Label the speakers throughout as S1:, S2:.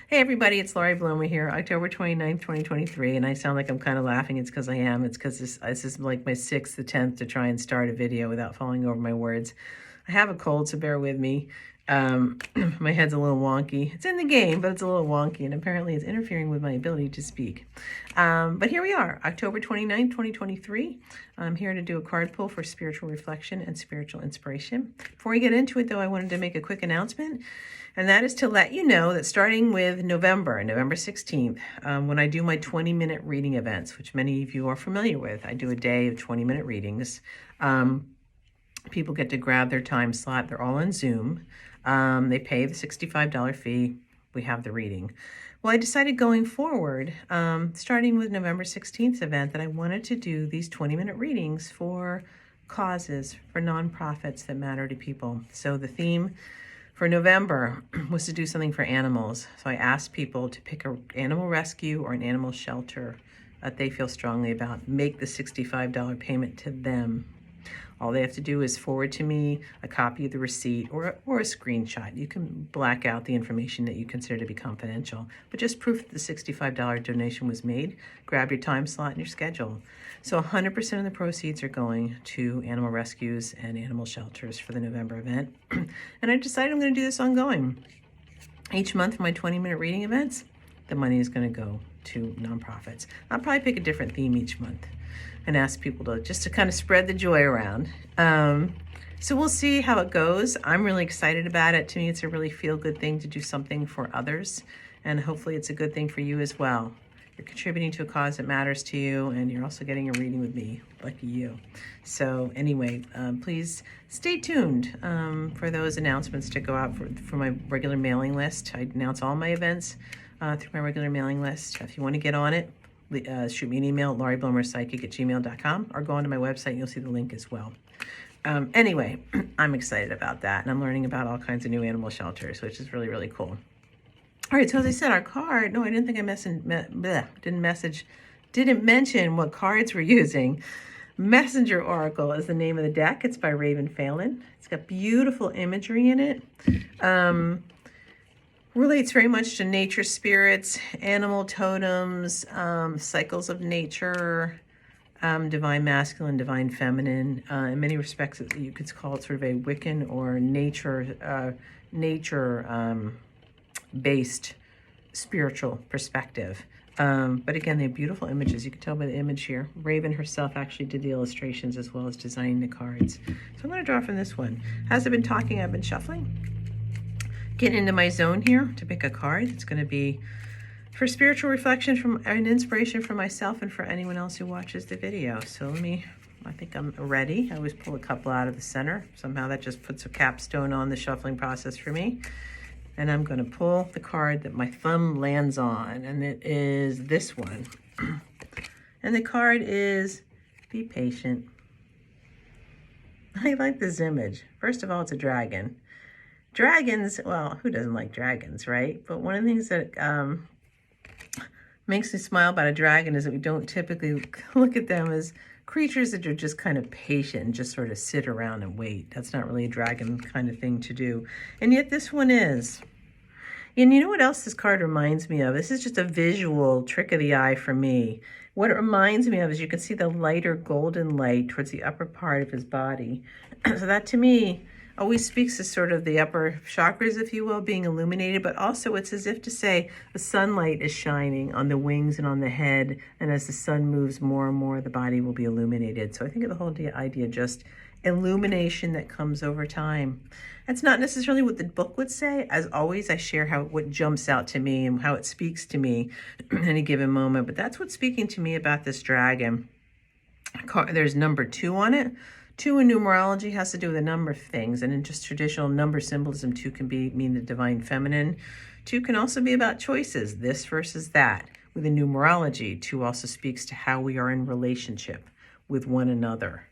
S1: Hey everybody, it's Laurie Bloomer here, October 29th, 2023, and I sound like I'm kind of laughing. It's because I am. It's because this is like my 6th attempt to try and start a video without falling over my words. I have a cold, so bear with me. My head's a little wonky. It's in the game, but it's a little wonky, and apparently it's interfering with my ability to speak. But here we are, October 29th, 2023. I'm here to do a card pull for spiritual reflection and spiritual inspiration. Before we get into it, though, I wanted to make a quick announcement. And that is to let you know that starting with November 16th, when I do my 20-minute reading events, which many of you are familiar with, I do a day of 20-minute readings. People get to grab their time slot. They're all on Zoom. They pay the $65 fee. We have the reading. Well, I decided going forward, starting with November 16th event, that I wanted to do these 20-minute readings for causes, for nonprofits that matter to people. So the theme for November was to do something for animals. So I asked people to pick an animal rescue or an animal shelter that they feel strongly about. Make the $65 payment to them. All they have to do is forward to me a copy of the receipt or a screenshot. You can black out the information that you consider to be confidential, but just proof that the $65 donation was made. Grab your time slot and your schedule. So 100% of the proceeds are going to animal rescues and animal shelters for the November event. And I decided I'm going to do this ongoing. Each month for my 20-minute reading events, the money is going to go to nonprofits. I'll probably pick a different theme each month and ask people to kind of spread the joy around. So we'll see how it goes. I'm really excited about it. To me, it's a really feel-good thing to do something for others, and hopefully it's a good thing for you as well. You're contributing to a cause that matters to you, and you're also getting a reading with me, lucky you. So anyway, please stay tuned for those announcements to go out for my regular mailing list. I announce all my events through my regular mailing list. If you want to get on it, shoot me an email, lauriebloomerpsychic@gmail.com, or go onto my website and you'll see the link as well. Anyway, I'm excited about that, and I'm learning about all kinds of new animal shelters, which is really, really cool. All right, so as I said, our card, no, I didn't think I didn't mention what cards we're using. Messenger Oracle is the name of the deck. It's by Raven Phelan. It's got beautiful imagery in it. Relates very much to nature spirits, animal totems, cycles of nature, divine masculine, divine feminine. In many respects, you could call it sort of a Wiccan or nature-based spiritual perspective. But again, they have beautiful images. You can tell by the image here. Raven herself actually did the illustrations as well as designing the cards. So I'm going to draw from this one. As I've been talking, I've been shuffling. Getting into my zone here to pick a card. It's going to be for spiritual reflection and inspiration for myself and for anyone else who watches the video. So I think I'm ready. I always pull a couple out of the center. Somehow that just puts a capstone on the shuffling process for me. And I'm going to pull the card that my thumb lands on, and it is this one. And the card is Be Patient. I like this image. First of all, it's a dragon. Dragons, well, who doesn't like dragons, right? But one of the things that makes me smile about a dragon is that we don't typically look at them as creatures that are just kind of patient and just sort of sit around and wait. That's not really a dragon kind of thing to do. And yet this one is. And you know what else this card reminds me of? This is just a visual trick of the eye for me. What it reminds me of is you can see the lighter golden light towards the upper part of his body. So that to me always speaks to sort of the upper chakras, if you will, being illuminated, but also it's as if to say the sunlight is shining on the wings and on the head, and as the sun moves more and more, the body will be illuminated. So I think of the whole idea just illumination that comes over time. That's not necessarily what the book would say. As always, I share what jumps out to me and how it speaks to me in any given moment, but that's what's speaking to me about this dragon. There's number 2 on it. 2 in numerology has to do with a number of things, and in just traditional number symbolism, 2 can mean the divine feminine. 2 can also be about choices, this versus that. With the numerology, 2 also speaks to how we are in relationship with one another.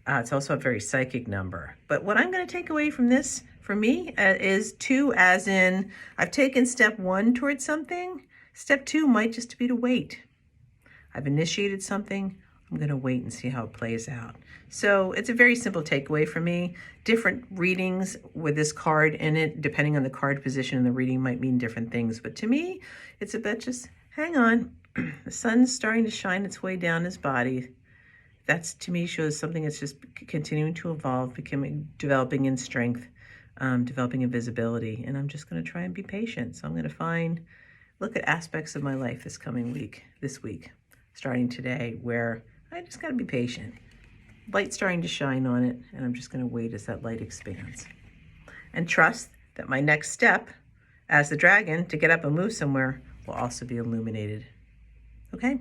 S1: It's also a very psychic number. But what I'm going to take away from this, for me, is 2 as in, I've taken step 1 towards something. Step 2 might just be to wait. I've initiated something. I'm going to wait and see how it plays out. So it's a very simple takeaway for me. Different readings with this card in it, depending on the card position and the reading, might mean different things. But to me, it's about just hang on. The sun's starting to shine its way down his body. That's, to me, shows something that's just continuing to evolve, developing in strength, developing in visibility. And I'm just going to try and be patient. So I'm going to look at aspects of my life this week, starting today, where I just got to be patient. Light's starting to shine on it, and I'm just going to wait as that light expands. And trust that my next step as the dragon to get up and move somewhere will also be illuminated. Okay?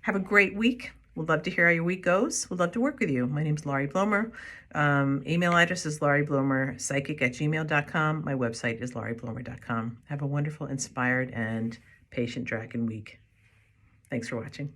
S1: Have a great week. We'd love to hear how your week goes. We'd love to work with you. My name's Laurie Blomer. Email address is laurieblomerpsychic@gmail.com. My website is laurieblomer.com. Have a wonderful, inspired, and patient dragon week. Thanks for watching.